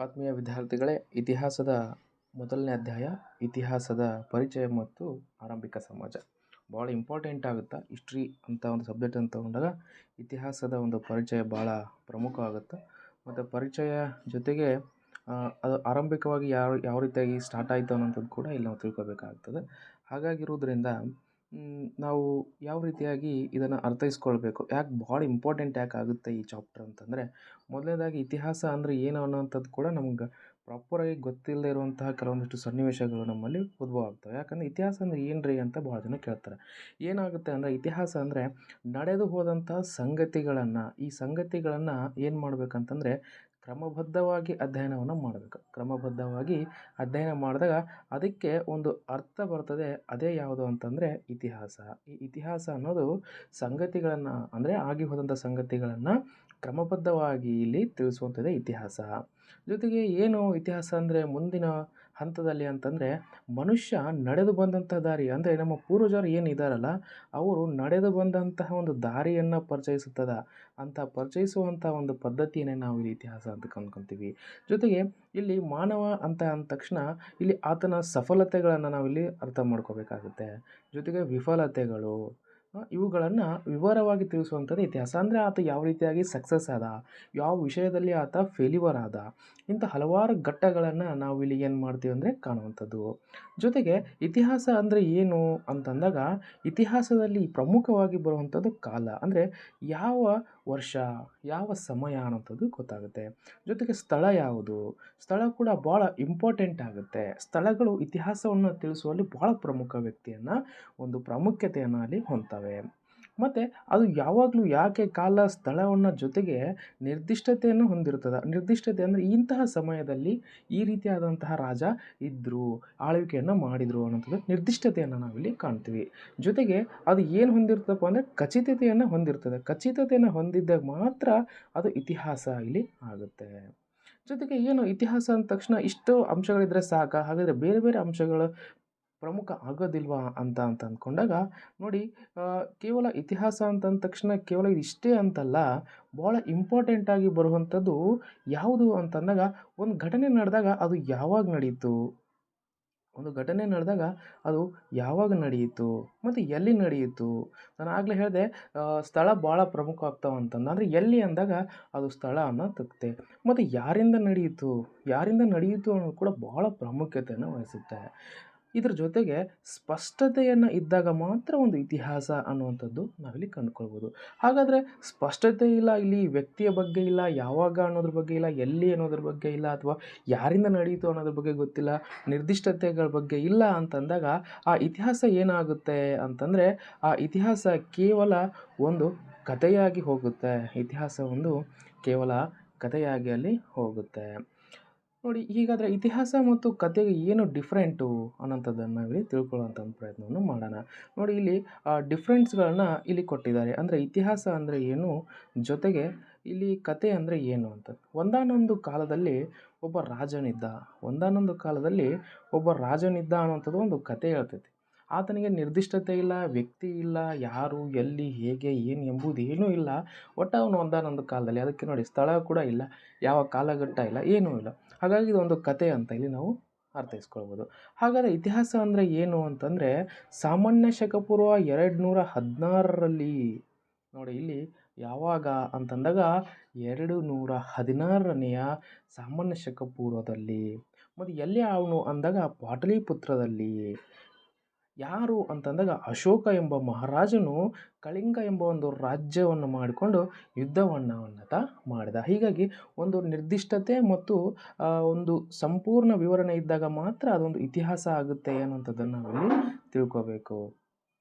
ಆತ್ಮೀಯ ವಿದ್ಯಾರ್ಥಿಗಳೇ, ಇತಿಹಾಸದ ಮೊದಲನೇ ಅಧ್ಯಾಯ ಇತಿಹಾಸದ ಪರಿಚಯ ಮತ್ತು ಆರಂಭಿಕ ಸಮಾಜ ಭಾಳ ಇಂಪಾರ್ಟೆಂಟ್ ಆಗುತ್ತೆ. ಹಿಸ್ಟ್ರಿ ಅಂತ ಒಂದು ಸಬ್ಜೆಕ್ಟ್ ಅಂತ ತಗೊಂಡಾಗ ಇತಿಹಾಸದ ಒಂದು ಪರಿಚಯ ಭಾಳ ಪ್ರಮುಖ ಆಗುತ್ತೆ. ಮತ್ತು ಪರಿಚಯ ಜೊತೆಗೆ ಅದು ಆರಂಭಿಕವಾಗಿ ಯಾವ ಯಾವ ರೀತಿಯಾಗಿ ಸ್ಟಾರ್ಟ್ ಆಯಿತು ಅನ್ನೋಂಥದ್ದು ಕೂಡ ಇಲ್ಲಿ ನಾವು ತಿಳ್ಕೊಬೇಕಾಗ್ತದೆ. ಹಾಗಾಗಿರೋದ್ರಿಂದ ನಾವು ಯಾವ ರೀತಿಯಾಗಿ ಇದನ್ನು ಅರ್ಥೈಸ್ಕೊಳ್ಬೇಕು, ಯಾಕೆ ಭಾಳ ಇಂಪಾರ್ಟೆಂಟ್ ಯಾಕೆ ಆಗುತ್ತೆ ಈ ಚಾಪ್ಟರ್ ಅಂತಂದರೆ, ಮೊದಲನೇದಾಗಿ ಇತಿಹಾಸ ಅಂದರೆ ಏನು ಅನ್ನೋವಂಥದ್ದು ಕೂಡ ನಮ್ಗೆ ಪ್ರಾಪರಾಗಿ ಗೊತ್ತಿಲ್ಲದೆ ಇರುವಂತಹ ಕೆಲವೊಂದಿಷ್ಟು ಸನ್ನಿವೇಶಗಳು ನಮ್ಮಲ್ಲಿ ಉದ್ಭವ ಆಗ್ತವೆ. ಯಾಕಂದರೆ ಇತಿಹಾಸ ಅಂದರೆ ಏನು ರೀ ಅಂತ ಭಾಳ ಜನ ಕೇಳ್ತಾರೆ. ಏನಾಗುತ್ತೆ ಅಂದರೆ ಇತಿಹಾಸ ಅಂದರೆ ನಡೆದು ಹೋದಂಥ ಸಂಗತಿಗಳನ್ನು, ಈ ಸಂಗತಿಗಳನ್ನು ಏನು ಮಾಡಬೇಕಂತಂದರೆ ಕ್ರಮಬದ್ಧವಾಗಿ ಅಧ್ಯಯನವನ್ನು ಮಾಡಬೇಕು. ಕ್ರಮಬದ್ಧವಾಗಿ ಅಧ್ಯಯನ ಮಾಡಿದಾಗ ಅದಕ್ಕೆ ಒಂದು ಅರ್ಥ ಬರ್ತದೆ. ಅದೇ ಯಾವುದು ಅಂತಂದರೆ ಇತಿಹಾಸ. ಈ ಇತಿಹಾಸ ಅನ್ನೋದು ಸಂಗತಿಗಳನ್ನು ಅಂದರೆ ಆಗಿ ಹೋದಂಥ ಸಂಗತಿಗಳನ್ನು ಕ್ರಮಬದ್ಧವಾಗಿ ಇಲ್ಲಿ ತಿಳಿಸುವಂಥದ್ದೇ ಇತಿಹಾಸ. ಜೊತೆಗೆ ಏನು ಇತಿಹಾಸ ಅಂದರೆ ಮುಂದಿನ ಹಂತದಲ್ಲಿ ಅಂತಂದರೆ ಮನುಷ್ಯ ನಡೆದು ಬಂದಂಥ ದಾರಿ ಅಂದರೆ ನಮ್ಮ ಪೂರ್ವಜರು ಏನಿದ್ದಾರಲ್ಲ ಅವರು ನಡೆದು ಬಂದಂತಹ ಒಂದು ದಾರಿಯನ್ನು ಪರಿಚಯಿಸುತ್ತದೆ. ಅಂತ ಪರಿಚಯಿಸುವಂಥ ಒಂದು ಪದ್ಧತಿಯನ್ನೇ ನಾವು ಇಲ್ಲಿ ಇತಿಹಾಸ ಅಂತ ಅಂದ್ಕೊತೀವಿ. ಜೊತೆಗೆ ಇಲ್ಲಿ ಮಾನವ ಅಂತ ಅಂದ ತಕ್ಷಣ ಇಲ್ಲಿ ಆತನ ಸಫಲತೆಗಳನ್ನು ನಾವಿಲ್ಲಿ ಅರ್ಥ ಮಾಡ್ಕೋಬೇಕಾಗುತ್ತೆ. ಜೊತೆಗೆ ವಿಫಲತೆಗಳು ಇವುಗಳನ್ನು ವಿವರವಾಗಿ ತಿಳಿಸುವಂಥದ್ದು ಇತಿಹಾಸ. ಅಂದರೆ ಆತ ಯಾವ ರೀತಿಯಾಗಿ ಸಕ್ಸಸ್ ಆದ, ಯಾವ ವಿಷಯದಲ್ಲಿ ಆತ ಫೇಲ್ಯೂರ್ ಆದ, ಇಂಥ ಹಲವಾರು ಘಟ್ಟಗಳನ್ನು ನಾವು ಇಲ್ಲಿ ಏನು ಮಾಡ್ತೀವಿ ಅಂದರೆ ಕಾಣುವಂಥದ್ದು. ಜೊತೆಗೆ ಇತಿಹಾಸ ಅಂದರೆ ಏನು ಅಂತಂದಾಗ ಇತಿಹಾಸದಲ್ಲಿ ಪ್ರಮುಖವಾಗಿ ಬರುವಂಥದ್ದು ಕಾಲ, ಅಂದರೆ ಯಾವ ವರ್ಷ ಯಾವ ಸಮಯ ಅನ್ನೋಂಥದ್ದು ಗೊತ್ತಾಗುತ್ತೆ. ಜೊತೆಗೆ ಸ್ಥಳ ಯಾವುದು, ಸ್ಥಳ ಕೂಡ ಭಾಳ ಇಂಪಾರ್ಟೆಂಟ್ ಆಗುತ್ತೆ. ಸ್ಥಳಗಳು ಇತಿಹಾಸವನ್ನು ತಿಳಿಸುವಲ್ಲಿ ಭಾಳ ಪ್ರಮುಖ ವ್ಯಕ್ತಿಯನ್ನು ಒಂದು ಪ್ರಾಮುಖ್ಯತೆಯನ್ನು ಅಲ್ಲಿ ಹೊಂದ್ತವೆ. ಮತ್ತು ಅದು ಯಾವಾಗಲೂ ಯಾಕೆ ಕಾಲ ಸ್ಥಳವನ್ನು ಜೊತೆಗೆ ನಿರ್ದಿಷ್ಟತೆಯನ್ನು ಹೊಂದಿರ್ತದೆ. ನಿರ್ದಿಷ್ಟತೆ ಅಂದರೆ ಇಂತಹ ಸಮಯದಲ್ಲಿ ಈ ರೀತಿಯಾದಂತಹ ರಾಜ ಇದ್ದರು, ಆಳ್ವಿಕೆಯನ್ನು ಮಾಡಿದರು ಅನ್ನೋಂಥದ್ದು ನಿರ್ದಿಷ್ಟತೆಯನ್ನು ನಾವಿಲ್ಲಿ ಕಾಣ್ತೀವಿ. ಜೊತೆಗೆ ಅದು ಏನು ಹೊಂದಿರ್ತದಪ್ಪ ಅಂದರೆ ಖಚಿತತೆಯನ್ನು ಹೊಂದಿರ್ತದೆ. ಖಚಿತತೆಯನ್ನು ಹೊಂದಿದ್ದಾಗ ಮಾತ್ರ ಅದು ಇತಿಹಾಸ ಇಲ್ಲಿ ಆಗುತ್ತೆ. ಜೊತೆಗೆ ಏನು ಇತಿಹಾಸ ಅಂದ ತಕ್ಷಣ ಇಷ್ಟು ಅಂಶಗಳಿದ್ರೆ ಸಾಕ, ಹಾಗಾದರೆ ಬೇರೆ ಬೇರೆ ಅಂಶಗಳು ಪ್ರಮುಖ ಆಗೋದಿಲ್ವಾ ಅಂತ ಅಂದ್ಕೊಂಡಾಗ ನೋಡಿ, ಕೇವಲ ಇತಿಹಾಸ ಅಂತಂದ ತಕ್ಷಣ ಕೇವಲ ಇದಿಷ್ಟೇ ಅಂತಲ್ಲ, ಭಾಳ ಇಂಪಾರ್ಟೆಂಟಾಗಿ ಬರುವಂಥದ್ದು ಯಾವುದು ಅಂತಂದಾಗ ಒಂದು ಘಟನೆ ನಡೆದಾಗ ಅದು ಯಾವಾಗ ನಡೆಯಿತು, ಒಂದು ಘಟನೆ ನಡೆದಾಗ ಅದು ಯಾವಾಗ ನಡೆಯಿತು ಮತ್ತು ಎಲ್ಲಿ ನಡೆಯಿತು. ನಾನು ಆಗಲೇ ಹೇಳಿದೆ ಸ್ಥಳ ಭಾಳ ಪ್ರಮುಖ ಆಗ್ತಾವೆ ಅಂತಂದು. ಅಂದರೆ ಎಲ್ಲಿ ಅಂದಾಗ ಅದು ಸ್ಥಳ ಅನ್ನೋದಕ್ಕೆ ಮತ್ತು ಯಾರಿಂದ ನಡೆಯಿತು ಅನ್ನೋದು ಕೂಡ ಭಾಳ ಪ್ರಾಮುಖ್ಯತೆಯನ್ನು ವಹಿಸುತ್ತೆ. ಇದ್ರ ಜೊತೆಗೆ ಸ್ಪಷ್ಟತೆಯನ್ನು ಇದ್ದಾಗ ಮಾತ್ರ ಒಂದು ಇತಿಹಾಸ ಅನ್ನುವಂಥದ್ದು ನಾವಿಲ್ಲಿ ಕಂಡುಕೊಳ್ಬೋದು. ಹಾಗಾದರೆ ಸ್ಪಷ್ಟತೆ ಇಲ್ಲ, ಇಲ್ಲಿ ವ್ಯಕ್ತಿಯ ಬಗ್ಗೆ ಇಲ್ಲ, ಯಾವಾಗ ಅನ್ನೋದ್ರ ಬಗ್ಗೆ ಇಲ್ಲ, ಎಲ್ಲಿ ಅನ್ನೋದ್ರ ಬಗ್ಗೆ ಇಲ್ಲ, ಅಥವಾ ಯಾರಿಂದ ನಡೆಯಿತು ಅನ್ನೋದ್ರ ಬಗ್ಗೆ ಗೊತ್ತಿಲ್ಲ, ನಿರ್ದಿಷ್ಟತೆಗಳ ಬಗ್ಗೆ ಇಲ್ಲ ಅಂತಂದಾಗ ಆ ಇತಿಹಾಸ ಏನಾಗುತ್ತೆ ಅಂತಂದರೆ ಆ ಇತಿಹಾಸ ಕೇವಲ ಒಂದು ಕಥೆಯಾಗಿ ಹೋಗುತ್ತೆ. ಇತಿಹಾಸ ಒಂದು ಕೇವಲ ಕಥೆಯಾಗಿ ಅಲ್ಲಿ ಹೋಗುತ್ತೆ. ನೋಡಿ, ಹೀಗಾದರೆ ಇತಿಹಾಸ ಮತ್ತು ಕಥೆಗೆ ಏನು ಡಿಫ್ರೆಂಟು ಅನ್ನೋಂಥದ್ದನ್ನು ನಾವಿಲ್ಲಿ ತಿಳ್ಕೊಳ್ಳೋಂಥ ಒಂದು ಪ್ರಯತ್ನವನ್ನು ಮಾಡೋಣ. ನೋಡಿ, ಇಲ್ಲಿ ಡಿಫ್ರೆನ್ಸ್ಗಳನ್ನ ಇಲ್ಲಿ ಕೊಟ್ಟಿದ್ದಾರೆ. ಅಂದರೆ ಇತಿಹಾಸ ಅಂದರೆ ಏನು, ಜೊತೆಗೆ ಇಲ್ಲಿ ಕತೆ ಅಂದರೆ ಏನು ಅಂತ. ಒಂದಾನೊಂದು ಕಾಲದಲ್ಲಿ ಒಬ್ಬ ರಾಜನಿದ್ದ ಅನ್ನುವಂಥದ್ದು ಒಂದು ಕತೆ ಹೇಳ್ತೈತಿ. ಆತನಿಗೆ ನಿರ್ದಿಷ್ಟತೆ ಇಲ್ಲ, ವ್ಯಕ್ತಿ ಇಲ್ಲ, ಯಾರು ಎಲ್ಲಿ ಹೇಗೆ ಏನು ಎಂಬುದೇನೂ ಇಲ್ಲ. ಒಟ್ಟು ಅವನು ಒಂದಾನೊಂದು ಕಾಲದಲ್ಲಿ, ಅದಕ್ಕೆ ನೋಡಿ ಸ್ಥಳ ಕೂಡ ಇಲ್ಲ, ಯಾವ ಕಾಲಘಟ್ಟ ಇಲ್ಲ, ಏನೂ ಇಲ್ಲ. ಹಾಗಾಗಿ ಇದೊಂದು ಕತೆ ಅಂತ ಇಲ್ಲಿ ನಾವು ಅರ್ಥೈಸ್ಕೊಳ್ಬೋದು. ಹಾಗಾದರೆ ಇತಿಹಾಸ ಅಂದರೆ ಏನು ಅಂತಂದರೆ ಸಾಮಾನ್ಯ ಶಕ ಪೂರ್ವ 216ರಲ್ಲಿ ನೋಡಿ, ಇಲ್ಲಿ ಯಾವಾಗ ಅಂತಂದಾಗ 216ನೇಯ ಸಾಮಾನ್ಯ ಶಕ ಪೂರ್ವದಲ್ಲಿ. ಮತ್ತು ಎಲ್ಲಿ ಅವನು ಅಂದಾಗ ಪಾಟಲಿಪುತ್ರದಲ್ಲಿ. ಯಾರು ಅಂತಂದಾಗ ಅಶೋಕ ಎಂಬ ಮಹಾರಾಜನು ಕಳಿಂಗ ಎಂಬ ಒಂದು ರಾಜ್ಯವನ್ನು ಮಾಡಿಕೊಂಡು ಯುದ್ಧವನ್ನು ಮಾಡಿದ. ಹೀಗಾಗಿ ಒಂದು ನಿರ್ದಿಷ್ಟತೆ ಮತ್ತು ಒಂದು ಸಂಪೂರ್ಣ ವಿವರಣೆ ಇದ್ದಾಗ ಮಾತ್ರ ಅದೊಂದು ಇತಿಹಾಸ ಆಗುತ್ತೆ ಅನ್ನೋಂಥದ್ದನ್ನು ನಾವಿಲ್ಲಿ ತಿಳ್ಕೋಬೇಕು.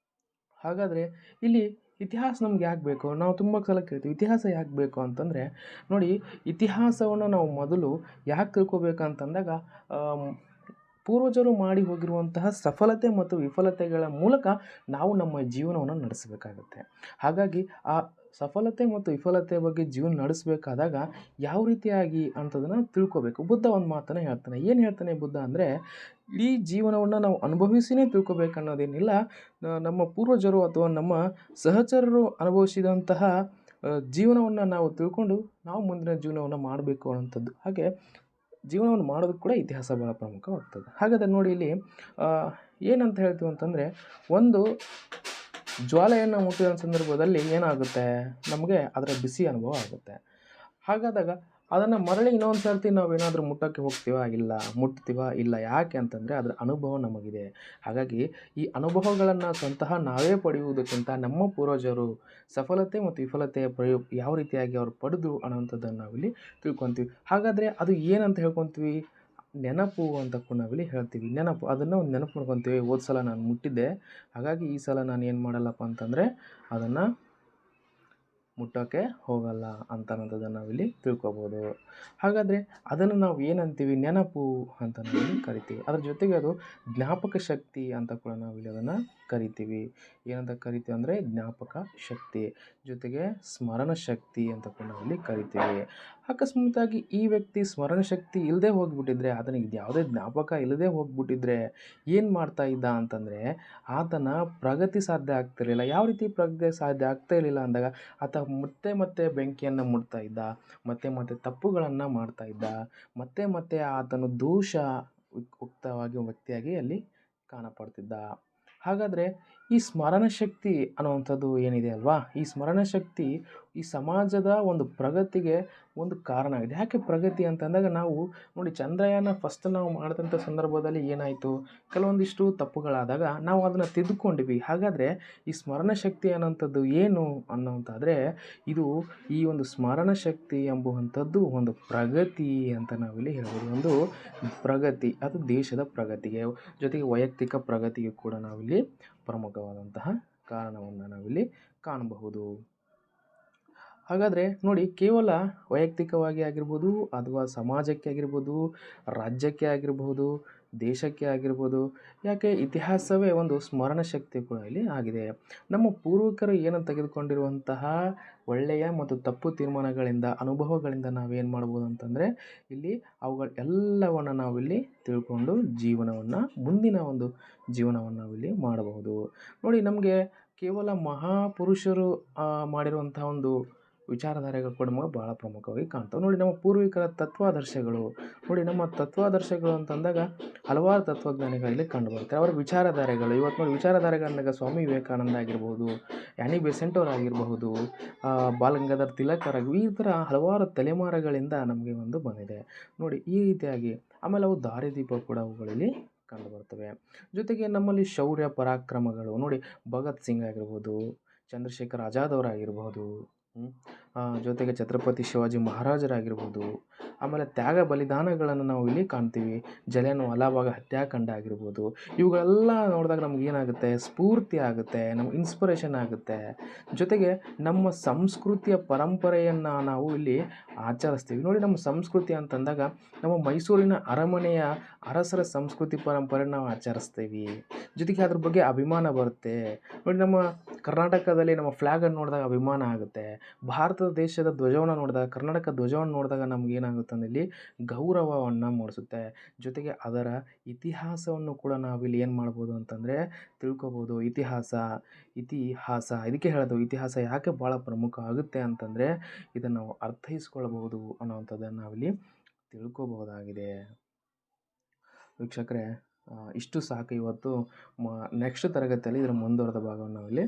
ಹಾಗಾದರೆ ಇಲ್ಲಿ ಇತಿಹಾಸ ನಮ್ಗೆ ಯಾಕೆ ಬೇಕು? ನಾವು ತುಂಬ ಸಲ ಕೇಳ್ತೀವಿ ಇತಿಹಾಸ ಯಾಕೆ ಬೇಕು ಅಂತಂದರೆ, ನೋಡಿ, ಇತಿಹಾಸವನ್ನು ನಾವು ಮೊದಲು ಯಾಕೆ ತಿಳ್ಕೊಬೇಕಂತಂದಾಗ ಪೂರ್ವಜರು ಮಾಡಿ ಹೋಗಿರುವಂತಹ ಸಫಲತೆ ಮತ್ತು ವಿಫಲತೆಗಳ ಮೂಲಕ ನಾವು ನಮ್ಮ ಜೀವನವನ್ನು ನಡೆಸಬೇಕಾಗುತ್ತೆ. ಹಾಗಾಗಿ ಆ ಸಫಲತೆ ಮತ್ತು ವಿಫಲತೆ ಬಗ್ಗೆ ಜೀವನ ನಡೆಸಬೇಕಾದಾಗ ಯಾವ ರೀತಿಯಾಗಿ ಅಂಥದ್ದನ್ನು ತಿಳ್ಕೊಬೇಕು. ಬುದ್ಧ ಒಂದು ಮಾತನ್ನು ಹೇಳ್ತಾನೆ. ಏನು ಹೇಳ್ತಾನೆ ಬುದ್ಧ ಅಂದರೆ, ಈ ಜೀವನವನ್ನು ನಾವು ಅನುಭವಿಸಿನೇ ತಿಳ್ಕೊಬೇಕು ಅನ್ನೋದೇನಿಲ್ಲ. ನಮ್ಮ ಪೂರ್ವಜರು ಅಥವಾ ನಮ್ಮ ಸಹಚರರು ಅನುಭವಿಸಿದಂತಹ ಜೀವನವನ್ನು ನಾವು ತಿಳ್ಕೊಂಡು ನಾವು ಮುಂದಿನ ಜೀವನವನ್ನು ಮಾಡಬೇಕು ಅನ್ನೋಂಥದ್ದು. ಹಾಗೆ ಜೀವನವನ್ನು ಮಾಡೋದಕ್ಕೆ ಕೂಡ ಇತಿಹಾಸ ಭಾಳ ಪ್ರಮುಖವಾಗ್ತದೆ. ಹಾಗಾದರೆ ನೋಡಿ ಇಲ್ಲಿ ಆ, ಏನಂತ ಹೇಳ್ತೀವಿ ಅಂತಂದರೆ, ಒಂದು ಜ್ವಾಲೆಯನ್ನು ಮುಟ್ಟಿದ ಸಂದರ್ಭದಲ್ಲಿ ಏನಾಗುತ್ತೆ, ನಮಗೆ ಅದರ ಬಿಸಿ ಅನುಭವ ಆಗುತ್ತೆ. ಹಾಗಾದಾಗ ಅದನ್ನು ಮರಳಿ ಇನ್ನೊಂದು ಸರ್ತಿ ನಾವೇನಾದರೂ ಮುಟ್ಟೋಕ್ಕೆ ಹೋಗ್ತೀವಾ? ಇಲ್ಲ. ಮುಟ್ತೀವಾ? ಇಲ್ಲ. ಯಾಕೆ ಅಂತಂದರೆ ಅದರ ಅನುಭವ ನಮಗಿದೆ. ಹಾಗಾಗಿ ಈ ಅನುಭವಗಳನ್ನು ಸ್ವತಃ ನಾವೇ ಪಡೆಯುವುದಕ್ಕಿಂತ ನಮ್ಮ ಪೂರ್ವಜರು ಸಫಲತೆ ಮತ್ತು ವಿಫಲತೆಯ ಯಾವ ರೀತಿಯಾಗಿ ಅವರು ಪಡೆದ್ರು ಅನ್ನೋವಂಥದ್ದನ್ನು ನಾವಿಲ್ಲಿ ತಿಳ್ಕೊತೀವಿ. ಹಾಗಾದರೆ ಅದು ಏನಂತ ಹೇಳ್ಕೊತೀವಿ? ನೆನಪು ಅಂತ ಕೂಡ ನಾವಿಲ್ಲಿ ಹೇಳ್ತೀವಿ. ನೆನಪು, ಅದನ್ನು ಒಂದು ನೆನಪು ಮಾಡ್ಕೊತೀವಿ. ಹೋದ ಸಲ ನಾನು ಮುಟ್ಟಿದ್ದೆ, ಹಾಗಾಗಿ ಈ ಸಲ ನಾನು ಏನು ಮಾಡಲ್ಲಪ್ಪ ಅಂತಂದರೆ ಅದನ್ನು ಮುಟ್ಟೋಕ್ಕೆ ಹೋಗಲ್ಲ ಅಂತ ಅನ್ನೋದನ್ನು ನಾವಿಲ್ಲಿ ತಿಳ್ಕೊಬೋದು. ಹಾಗಾದರೆ ಅದನ್ನು ನಾವು ಏನಂತೀವಿ? ನೆನಪು ಅಂತ ನಾವಿಲ್ಲಿ ಕರಿತೀವಿ. ಅದ್ರ ಜೊತೆಗೆ ಅದು ಜ್ಞಾಪಕ ಶಕ್ತಿ ಅಂತ ಕೂಡ ನಾವಿಲ್ಲಿ ಅದನ್ನು ಕರಿತೀವಿ. ಏನಂತ ಕರಿತೀವಿ ಅಂದರೆ ಜ್ಞಾಪಕ ಶಕ್ತಿ, ಜೊತೆಗೆ ಸ್ಮರಣ ಶಕ್ತಿ ಅಂತ ಕೂಡ ನಾವಿಲ್ಲಿ ಕರಿತೀವಿ. ಅಕಸ್ಮಾತಾಗಿ ಈ ವ್ಯಕ್ತಿ ಸ್ಮರಣ ಶಕ್ತಿ ಇಲ್ಲದೆ ಹೋಗಿಬಿಟ್ಟಿದ್ರೆ, ಆತನಿಗೆ ಯಾವುದೇ ಜ್ಞಾಪಕ ಇಲ್ಲದೆ ಹೋಗಿಬಿಟ್ಟಿದ್ರೆ ಏನು ಮಾಡ್ತಾ ಇದ್ದ ಅಂತಂದರೆ, ಆತನ ಪ್ರಗತಿ ಸಾಧ್ಯ ಆಗ್ತಿರಲಿಲ್ಲ. ಯಾವ ರೀತಿ ಪ್ರಗತಿ ಸಾಧ್ಯ ಆಗ್ತಾ ಇರಲಿಲ್ಲ ಅಂದಾಗ, ಆತ ಮತ್ತೆ ಮತ್ತೆ ಬೆಂಕಿಯನ್ನು ಮುಟ್ತಾ ಇದ್ದ, ಮತ್ತೆ ಮತ್ತೆ ತಪ್ಪುಗಳನ್ನು ಮಾಡ್ತಾ ಇದ್ದ, ಮತ್ತೆ ಮತ್ತೆ ಆತನು ದೋಷ ಉಕ್ತವಾಗಿ ವ್ಯಕ್ತಿಯಾಗಿ ಅಲ್ಲಿ ಕಾಣಪಡ್ತಿದ್ದ. ಹಾಗಾದರೆ ಈ ಸ್ಮರಣ ಶಕ್ತಿ ಅನ್ನುವಂಥದ್ದು ಏನಿದೆ ಅಲ್ವಾ, ಈ ಸ್ಮರಣ ಶಕ್ತಿ ಈ ಸಮಾಜದ ಒಂದು ಪ್ರಗತಿಗೆ ಒಂದು ಕಾರಣ ಆಗಿದೆ. ಯಾಕೆ ಪ್ರಗತಿ ಅಂತಂದಾಗ, ನಾವು ನೋಡಿ ಚಂದ್ರಯಾನ ಫಸ್ಟ್ ನಾವು ಮಾಡಿದಂಥ ಸಂದರ್ಭದಲ್ಲಿ ಏನಾಯಿತು, ಕೆಲವೊಂದಿಷ್ಟು ತಪ್ಪುಗಳಾದಾಗ ನಾವು ಅದನ್ನು ತಿದ್ದುಕೊಂಡ್ವಿ. ಹಾಗಾದರೆ ಈ ಸ್ಮರಣ ಶಕ್ತಿ ಅನ್ನೋಂಥದ್ದು ಏನು ಅನ್ನೋಂತಾದರೆ, ಇದು ಈ ಒಂದು ಸ್ಮರಣ ಶಕ್ತಿ ಎಂಬುವಂಥದ್ದು ಒಂದು ಪ್ರಗತಿ ಅಂತ ನಾವಿಲ್ಲಿ ಹೇಳ್ಬೋದು. ಒಂದು ಪ್ರಗತಿ, ಅದು ದೇಶದ ಪ್ರಗತಿಗೆ ಜೊತೆಗೆ ವೈಯಕ್ತಿಕ ಪ್ರಗತಿಗೆ ಕೂಡ ನಾವಿಲ್ಲಿ ಪ್ರಮುಖವಾದಂತಹ ಕಾರಣವನ್ನು ನಾವಿಲ್ಲಿ ಕಾಣಬಹುದು. ಹಾಗಾದರೆ ನೋಡಿ, ಕೇವಲ ವೈಯಕ್ತಿಕವಾಗಿ ಆಗಿರ್ಬೋದು ಅಥವಾ ಸಮಾಜಕ್ಕೆ ಆಗಿರ್ಬೋದು, ರಾಜ್ಯಕ್ಕೆ ಆಗಿರ್ಬೋದು, ದೇಶಕ್ಕೆ ಆಗಿರ್ಬೋದು, ಯಾಕೆ ಇತಿಹಾಸವೇ ಒಂದು ಸ್ಮರಣ ಶಕ್ತಿ ಕೂಡ ಇಲ್ಲಿ ಆಗಿದೆ. ನಮ್ಮ ಪೂರ್ವಿಕರು ಏನನ್ನು ತೆಗೆದುಕೊಂಡಿರುವಂತಹ ಒಳ್ಳೆಯ ಮತ್ತು ತಪ್ಪು ತೀರ್ಮಾನಗಳಿಂದ, ಅನುಭವಗಳಿಂದ ನಾವೇನು ಮಾಡ್ಬೋದು ಅಂತಂದರೆ, ಇಲ್ಲಿ ಅವುಗಳ ಎಲ್ಲವನ್ನು ನಾವಿಲ್ಲಿ ತಿಳ್ಕೊಂಡು ಮುಂದಿನ ಒಂದು ಜೀವನವನ್ನು ನಾವಿಲ್ಲಿ ಮಾಡಬಹುದು. ನೋಡಿ, ನಮಗೆ ಕೇವಲ ಮಹಾಪುರುಷರು ಮಾಡಿರುವಂತಹ ಒಂದು ವಿಚಾರಧಾರೆಗಳು ಕೂಡ ನಮಗೆ ಭಾಳ ಪ್ರಮುಖವಾಗಿ ಕಾಣ್ತವೆ. ನೋಡಿ, ನಮ್ಮ ಪೂರ್ವಿಕರ ತತ್ವಾದರ್ಶಗಳು, ನೋಡಿ ನಮ್ಮ ತತ್ವಾದರ್ಶಗಳು ಅಂತಂದಾಗ ಹಲವಾರು ತತ್ವಜ್ಞಾನಿಗಳಲ್ಲಿ ಕಂಡುಬರ್ತಾರೆ. ಅವರ ವಿಚಾರಧಾರೆಗಳು ಇವತ್ತು ನೋಡಿ, ವಿಚಾರಧಾರೆಗಳಂದಾಗ ಸ್ವಾಮಿ ವಿವೇಕಾನಂದ ಆಗಿರ್ಬೋದು, ಆ್ಯನಿ ಬೆಸೆಂಟ್ ಅವರಾಗಿರಬಹುದು, ಬಾಲಗಂಗಾಧರ ತಿಲಕ್ ಈ ಥರ ಹಲವಾರು ತಲೆಮಾರುಗಳಿಂದ ನಮಗೆ ಒಂದು ಬಂದಿದೆ. ನೋಡಿ, ಈ ರೀತಿಯಾಗಿ ಆಮೇಲೆ ಅವು ದಾರಿದೀಪ ಕೂಡ ಅವುಗಳಲ್ಲಿ ಕಂಡುಬರ್ತವೆ. ಜೊತೆಗೆ ನಮ್ಮಲ್ಲಿ ಶೌರ್ಯ ಪರಾಕ್ರಮಗಳು, ನೋಡಿ ಭಗತ್ ಸಿಂಗ್ ಆಗಿರ್ಬೋದು, ಚಂದ್ರಶೇಖರ್ ಆಜಾದ್ ಅವರಾಗಿರ್ಬೋದು, ಜೊತೆಗೆ ಛತ್ರಪತಿ ಶಿವಾಜಿ ಮಹಾರಾಜರಾಗಿರ್ಬೋದು, ಆಮೇಲೆ ತ್ಯಾಗ ಬಲಿದಾನಗಳನ್ನು ನಾವು ಇಲ್ಲಿ ಕಾಣ್ತೀವಿ. ಜಲಿಯನ್ ವಾಲಾಬಾಗ್ ಹತ್ಯಾಕಾಂಡ ಆಗಿರ್ಬೋದು, ಇವುಗಳೆಲ್ಲ ನೋಡಿದಾಗ ನಮ್ಗೆ ಏನಾಗುತ್ತೆ, ಸ್ಫೂರ್ತಿ ಆಗುತ್ತೆ, ನಮ್ಗೆ ಇನ್ಸ್ಪಿರೇಷನ್ ಆಗುತ್ತೆ. ಜೊತೆಗೆ ನಮ್ಮ ಸಂಸ್ಕೃತಿಯ ಪರಂಪರೆಯನ್ನು ನಾವು ಇಲ್ಲಿ ಆಚರಿಸ್ತೀವಿ. ನೋಡಿ, ನಮ್ಮ ಸಂಸ್ಕೃತಿ ಅಂತಂದಾಗ ನಮ್ಮ ಮೈಸೂರಿನ ಅರಮನೆಯ ಅರಸರ ಸಂಸ್ಕೃತಿ ಪರಂಪರೆ ನಾವು ಆಚರಿಸ್ತೀವಿ. ಜೊತೆಗೆ ಅದ್ರ ಬಗ್ಗೆ ಅಭಿಮಾನ ಬರುತ್ತೆ. ನೋಡಿ, ನಮ್ಮ ಕರ್ನಾಟಕದಲ್ಲಿ ನಮ್ಮ ಫ್ಲ್ಯಾಗನ್ನು ನೋಡಿದಾಗ ಅಭಿಮಾನ ಆಗುತ್ತೆ. ಭಾರತ ದೇಶದ ಧ್ವಜವನ್ನು ನೋಡಿದಾಗ, ಕರ್ನಾಟಕ ಧ್ವಜವನ್ನು ನೋಡಿದಾಗ ನಮ್ಗೆ ಏನಾಗುತ್ತೆ ಅಂದರೆ ಇಲ್ಲಿ ಗೌರವವನ್ನು ಮೂಡಿಸುತ್ತೆ. ಜೊತೆಗೆ ಅದರ ಇತಿಹಾಸವನ್ನು ಕೂಡ ನಾವಿಲ್ಲಿ ಏನು ಮಾಡ್ಬೋದು ಅಂತಂದರೆ ತಿಳ್ಕೊಬೋದು. ಇತಿಹಾಸ ಇದಕ್ಕೆ ಹೇಳೋದು, ಇತಿಹಾಸ ಯಾಕೆ ಭಾಳ ಪ್ರಮುಖ ಆಗುತ್ತೆ ಅಂತಂದರೆ, ಇದನ್ನು ನಾವು ಅರ್ಥೈಸ್ಕೊಳ್ಬಹುದು ಅನ್ನೋವಂಥದ್ದನ್ನು ನಾವಿಲ್ಲಿ ತಿಳ್ಕೊಬಹುದಾಗಿದೆ. ವೀಕ್ಷಕರೇ, ಇಷ್ಟು ಸಾಕು. ಇವತ್ತು ನೆಕ್ಸ್ಟ್ ತರಗತಿಯಲ್ಲಿ ಇದರ ಮುಂದುವರೆದ ಭಾಗವನ್ನು ನಾವಿಲ್ಲಿ